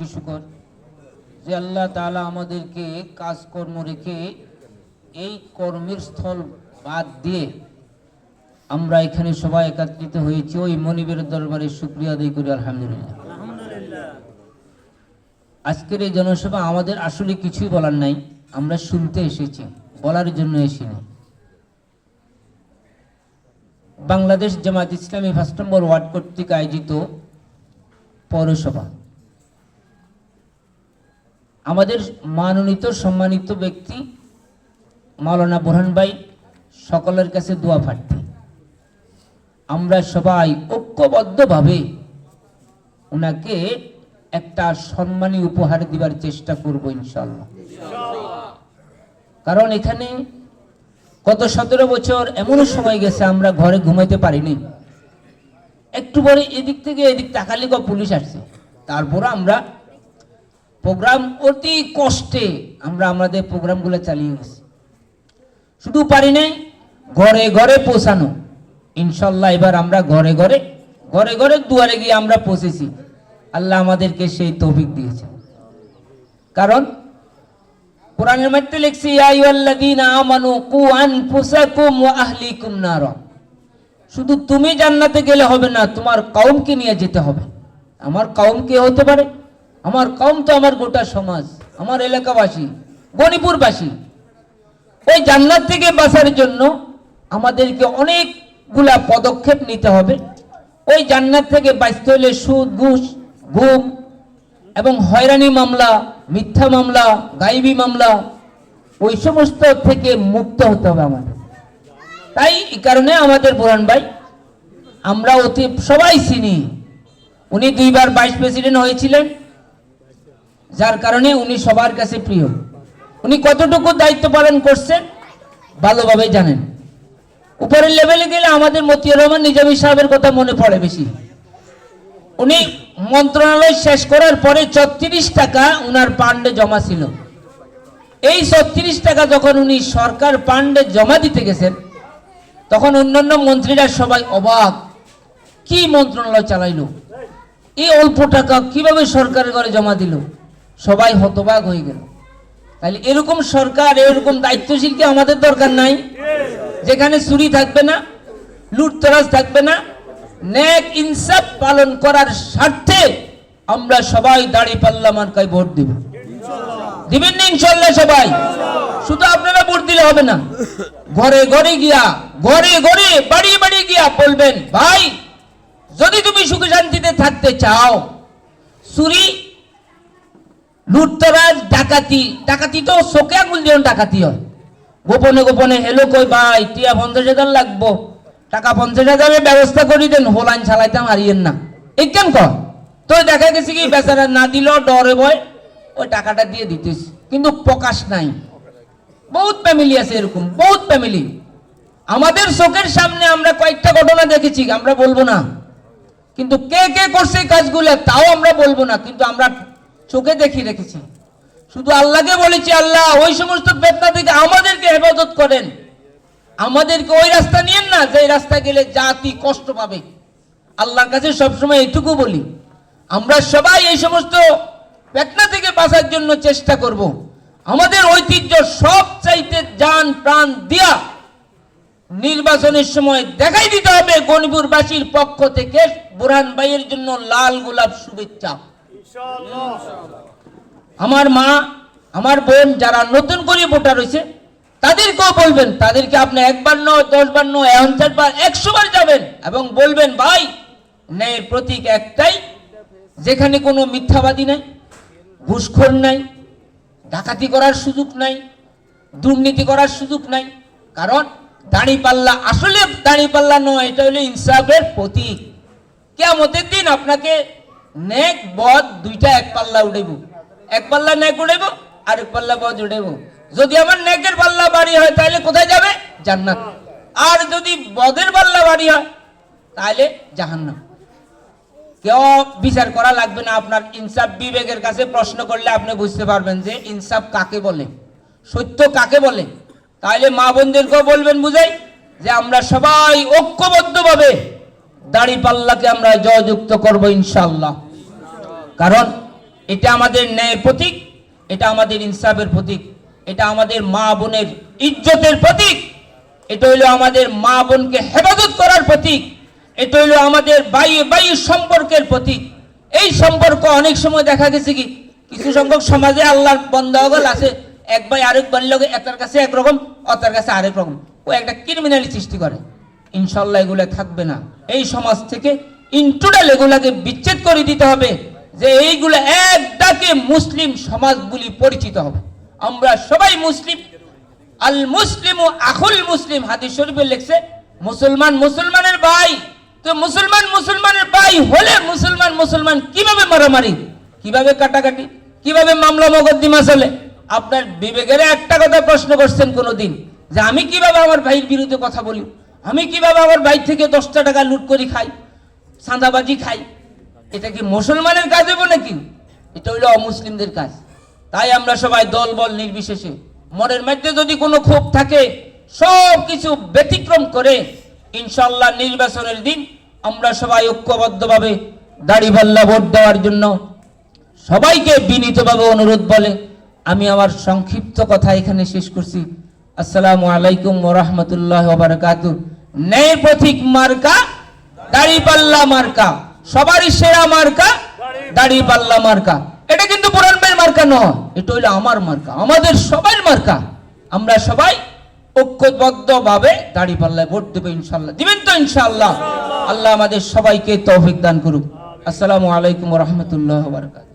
শুকর যে আল্লাহ তাআলা আমাদেরকে কাজকর্ম রেখে এই কর্মের স্থল বাদ দিয়ে আমরা এখানে সবাই একত্রিত হয়েছি। ওই মনিবের দরবারে শুকরিয়া আদায় করি আলহামদুলিল্লাহ। আজকের এই জনসভা আমাদের আসলে কিছুই বলার নাই, আমরা শুনতে এসেছি, বলার জন্য এসেছি। বাংলাদেশ জামায়াত ইসলামী 1 নম্বর ওয়ার্ড কর্তৃক আয়োজিত পৌরসভা, আমাদের মনোনীত সম্মানিত ব্যক্তি মাওলানা বুরহান ভাই সকলের কাছে দোয়া প্রার্থী। আমরা সবাই ঐক্যবদ্ধভাবে ওনাকে একটা সম্মানী উপহার দিবার চেষ্টা করব ইনশাআল্লাহ। কারণ এখানে গত 17 বছর এমন সময় গেছে আমরা ঘরে ঘুমাইতে পারিনি, একটু পরে এদিক থেকে এদিক তাকালে পুলিশ আসছে, তারপর আমরা প্রোগ্রাম অতি কষ্টে আমরা আমাদের প্রোগ্রামগুলো চালিয়ে গেছি। শুধু পারি নাই ঘরে ঘরে পৌঁছানো, ইনশাল্লাহ এবার আমরা ঘরে ঘরে দুয়ারে গিয়ে আমরা পৌঁছেছি। আল্লাহ আমাদেরকে সেই তৌফিক দিয়েছে। কারণ কোরআনের মধ্যে লিখছে ইয়া আইয়ুহাল্লাযীনা আমানু কু আনফুসাকুম ওয়া আহলিকুম নারা। শুধু তুমি জান্নাতে গেলে হবে না, তোমার কওমকে নিয়ে যেতে হবে। আমার কওম কে হতে পারে? আমার কওম তো আমার গোটা সমাজ, আমার এলাকাবাসী, গণিপুরবাসী। ওই জান্নাত থেকে বাঁচার জন্য আমাদেরকে অনেকগুলা পদক্ষেপ নিতে হবে। ওই জান্নাত থেকে বাঁচতে হলে সুদ, ঘুষ, গুম এবং হয়রানি মামলা, মিথ্যা মামলা, গায়েবী মামলা, ওই সমস্ত থেকে মুক্ত হতে হবে আমাদের। তাই এই কারণে আমাদের বুরহান ভাই আমরা অতি সবাই চিনি, উনি 2 বার ভাইস প্রেসিডেন্ট হয়েছিলেন, যার কারণে উনি সবার কাছে প্রিয়। উনি কতটুকু দায়িত্ব পালন করছেন ভালোভাবে জানেন। উপরের লেভেলে গেলে আমাদের মতিয়ার রহমান নিজামী সাহেবের কথা মনে পড়ে বেশি। উনি মন্ত্রণালয় শেষ করার পরে 36 টাকা উনার পান্ডে জমা ছিল। এই 36 টাকা যখন উনি সরকার পান্ডে জমা দিতে গেছেন, তখন অন্যান্য মন্ত্রীরা সবাই অবাক, কি মন্ত্রণালয় চালাইলো, এই অল্প টাকা কিভাবে সরকারের ঘরে জমা দিল? সবাই হতবাক হয়ে গেল। তাহলে এরকম সরকার, এরকম দায়িত্বশীলকে আমাদের দরকার নাই, যেখানে চুরি থাকবে না, লুটতরাজ থাকবে না, নেক ইনসাফ পালন করার স্বার্থে আমরা সবাই দাঁড়িপাল্লা মার্কায় ভোট দিব। দিবেন না ইনশাআল্লাহ সবাই? শুধু আপনারা ভোট দিলে হবে না, ঘরে ঘরে গিয়া, ঘরে ঘরে বাড়ি বাড়ি গিয়া বলবেন, ভাই যদি তুমি সুখে শান্তিতে থাকতে চাও, চুরি, লুটতরাজ, ডাকাতি, ডাকাতি তো চোখে আঙুল দিয়ে ডাকাতি হয়, গোপনে গোপনে হেলো কই ভাই টিয়া 50,000 লাগবো, টাকা 50,000-এর ব্যবস্থা করি দেন, হোলাইন চালাইতাম হারিয়েন না, এই কেন কর? তো দেখা গেছে কি বেচারা না দিল ডরে ভয় ওই টাকাটা দিয়ে দিতেছি, কিন্তু প্রকাশ নাই। বহুত ফ্যামিলি আছে এরকম, বহুত ফ্যামিলি। আমাদের চোখের সামনে আমরা কয়েকটা ঘটনা দেখেছি, আমরা বলবো না, কিন্তু কে কে করছে কাজগুলো তাও আমরা বলবো না, কিন্তু আমরা চোখে দেখি রেখেছি। শুধু আল্লাহকে বলেছি, আল্লাহ ওই সমস্ত ফিতনা থেকে আমাদেরকে হেফাজত করেন, আমাদেরকে ওই রাস্তা নিয়েন না যে রাস্তা গেলে জাতি কষ্ট পাবে। আল্লাহর কাছে সবসময় এইটুকু বলি, আমরা সবাই এই সমস্ত ফিতনা থেকে বাঁচার জন্য চেষ্টা করব। আমাদের ঐতিহ্য সব চাইতে জান প্রাণ দিয়া নির্বাচনের সময় দেখাই দিতে হবে গণিপুরবাসীর পক্ষ থেকে বুরহান ভাইয়ের জন্য লাল গোলাপ শুভেচ্ছা। আমার মা, আমার বোন যারা নতুন করে ভোটার হয়েছে তাদেরকেও বলবেন, তাদেরকে আপনি 1 বার নয়, 10 বার নয়, 100 বার, 100 বার যাবেন এবং বলবেন, ভাই ন্যায়ের প্রতীক একটাই, যেখানে কোনো মিথ্যাবাদী নাই, ঘুষখোর নাই, ডাকাতি করার সুযোগ নাই, দুর্নীতি করার সুযোগ নাই। কারণ দাঁড়িপাল্লা আসলে দাঁড়িপাল্লা নয়, এটা হলো ইনসাফের প্রতীক। কিয়ামতের দিন আপনাকে নেক বদ দুইটা এক পাল্লা উঠাইব, এক পাল্লা নেক উঠাইব আর এক পাল্লা বদ উঠাইব। যদি আমার নেকের পাল্লা বাড়ি হয় তাহলে কোথায় যাবে? জান্নাত। আর যদি বদের পাল্লা বাড়ি হয় তাহলে জাহান্নাম। কেউ বিচার করা লাগবে না, আপনার ইনসাফ বিবেকের কাছে প্রশ্ন করলে আপনি বুঝতে পারবেন যে ইনসাফ কাকে বলে, সত্য কাকে বলে। তাহলে মা বোনদেরকেও বলবেন, বুঝাই যে আমরা সবাই ঐক্যবদ্ধভাবে দাড়িপাল্লাকে আমরা জয়যুক্ত করব ইনশাআল্লাহ। কারণ এটা আমাদের ন্যায়ের প্রতীক, এটা আমাদের ইনসাফের প্রতীক, এটা আমাদের মা বোনের ইজ্জতের প্রতীক, এটা হইলো আমাদের মা বোনকে হেফাজত করার প্রতীক, এটা হইলো আমাদের ভাই সম্পর্কের প্রতীক। এই সম্পর্ক অনেক সময় দেখা গেছে কি কিছু সংখ্যক সমাজে আল্লাহর বন্দাগল আছে, এক ভাই আরেক ভাইয়ের লগে এটার কাছে একরকম, অতার কাছে আরেক রকম, ও একটা ক্রিমিনালি সৃষ্টি করে। ইনশাল্লাহ এগুলো থাকবে না। এই সমাজ থেকে ইনটোটাল এগুলাকে বিচ্ছেদ করে দিতে হবে, যে এইগুলো এক ডাকে মুসলিম সমাজগুলি পরিচিত হবে। আমরা সবাই মুসলিম। আল মুসলিমু আখুল মুসলিম, হাদিস শরীফে লেখছে মুসলমান মুসলমানের ভাই। তো মুসলমান মুসলমানের ভাই হলে মুসলমান কিভাবে মারামারি, কিভাবে কাটাকাটি, কিভাবে মামলা মোকদ্দমা চলে? আপনার বিবেকের একটা কথা প্রশ্ন করছেন কোনোদিন যে আমি কিভাবে আমার ভাইয়ের বিরুদ্ধে কথা বলি, আমি কিভাবে আমার ভাই থেকে 10টা টাকা লুট করে খাই, চাঁদাবাজি খাই? এটা কি মুসলমানের কাজ হবে নাকি? এটা হইলো অমুসলিমদের কাজ। তাই আমরা সবাই দল বল নির্বিশেষে মনের মধ্যে যদি কোনো ক্ষোভ থাকে সব কিছু ব্যতিক্রম করে ইনশাআল্লাহ নির্বাচনের দিন আমরা সবাই ঐক্যবদ্ধভাবে দাড়িপাল্লা ভোট দেওয়ার জন্য সবাইকে বিনীতভাবে অনুরোধ বলে আমি আমার সংক্ষিপ্ত কথা এখানে শেষ করছি। আসসালামু আলাইকুম ওয়া রাহমাতুল্লাহি ওয়া বারাকাতুহু। ন্যায় প্রতীক মার্কা দাড়িপাল্লা মার্কা, সবারই সেরা মার্কা দাড়িপাল্লা মার্কা। এটা কিন্তু পুরান ভাইয়ের মার্কা নয়, এটা হইলো আমার মার্কা, আমাদের সবার মার্কা। আমরা সবাই ঐক্যবদ্ধভাবে দাড়িপাল্লায় ভোট দেবো ইনশাআল্লাহ। দিবেন তো ইনশাআল্লাহ? আল্লাহ আমাদের সবাইকে তৌফিক দান করুক। আসসালামু আলাইকুম ওয়া রাহমাতুল্লাহি ওয়া বারাকাতুহু।